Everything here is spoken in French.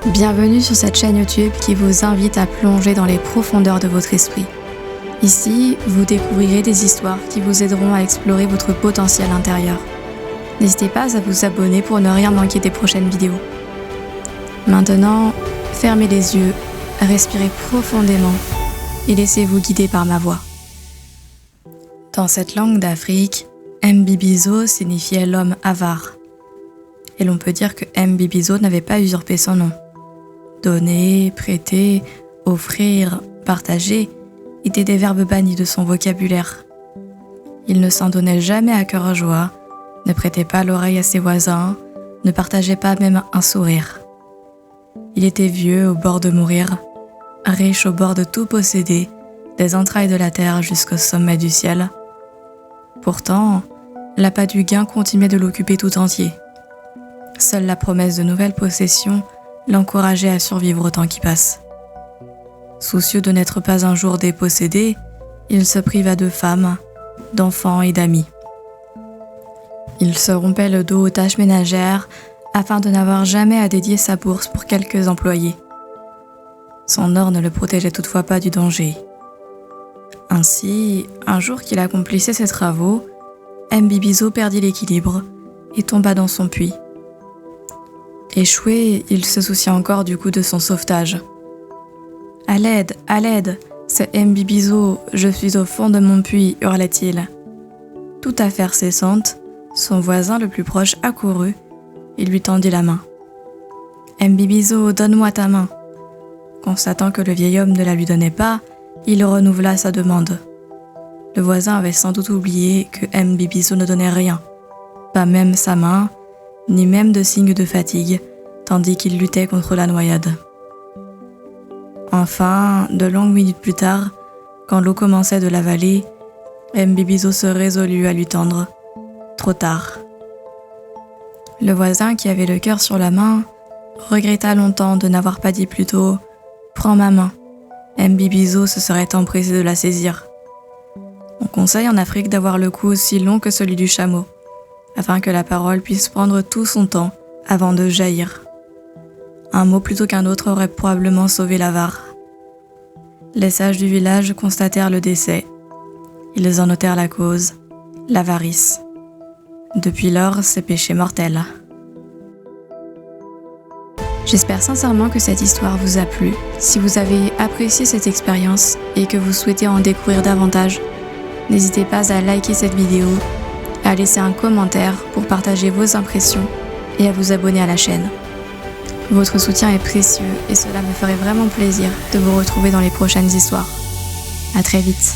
Bienvenue sur cette chaîne YouTube qui vous invite à plonger dans les profondeurs de votre esprit. Ici, vous découvrirez des histoires qui vous aideront à explorer votre potentiel intérieur. N'hésitez pas à vous abonner pour ne rien manquer des prochaines vidéos. Maintenant, fermez les yeux, respirez profondément et laissez-vous guider par ma voix. Dans cette langue d'Afrique, Mbibizo signifiait l'homme avare. Et l'on peut dire que Mbibizo n'avait pas usurpé son nom. Donner, prêter, offrir, partager étaient des verbes bannis de son vocabulaire. Il ne s'en donnait jamais à cœur joie, ne prêtait pas l'oreille à ses voisins, ne partageait pas même un sourire. Il était vieux au bord de mourir, riche au bord de tout posséder, des entrailles de la terre jusqu'au sommet du ciel. Pourtant, l'appât du gain continuait de l'occuper tout entier. Seule la promesse de nouvelles possessions l'encourageait à survivre au temps qui passe. Soucieux de n'être pas un jour dépossédé, il se priva de femmes, d'enfants et d'amis. Il se rompait le dos aux tâches ménagères afin de n'avoir jamais à dédier sa bourse pour quelques employés. Son or ne le protégeait toutefois pas du danger. Ainsi, un jour qu'il accomplissait ses travaux, Mbibizo perdit l'équilibre et tomba dans son puits. Échoué, il se soucia encore du coup de son sauvetage. « À l'aide, c'est Mbibizo, je suis au fond de mon puits » hurla-t-il. Tout à fait cessante, son voisin le plus proche accourut et lui tendit la main. « Mbibizo, donne-moi ta main !» Constatant que le vieil homme ne la lui donnait pas, il renouvela sa demande. Le voisin avait sans doute oublié que Mbibizo ne donnait rien, pas même sa main, ni même de signe de fatigue, tandis qu'il luttait contre la noyade. Enfin, de longues minutes plus tard, quand l'eau commençait de l'avaler, Mbibizo se résolut à lui tendre. Trop tard. Le voisin, qui avait le cœur sur la main, regretta longtemps de n'avoir pas dit plus tôt « Prends ma main ». Mbibizo se serait empressé de la saisir. On conseille en Afrique d'avoir le cou aussi long que celui du chameau, afin que la parole puisse prendre tout son temps avant de jaillir. Un mot plutôt qu'un autre aurait probablement sauvé l'avare. Les sages du village constatèrent le décès. Ils en notèrent la cause, l'avarice. Depuis lors, c'est péché mortel. J'espère sincèrement que cette histoire vous a plu. Si vous avez apprécié cette expérience et que vous souhaitez en découvrir davantage, n'hésitez pas à liker cette vidéo, à laisser un commentaire pour partager vos impressions et à vous abonner à la chaîne. Votre soutien est précieux et cela me ferait vraiment plaisir de vous retrouver dans les prochaines histoires. À très vite.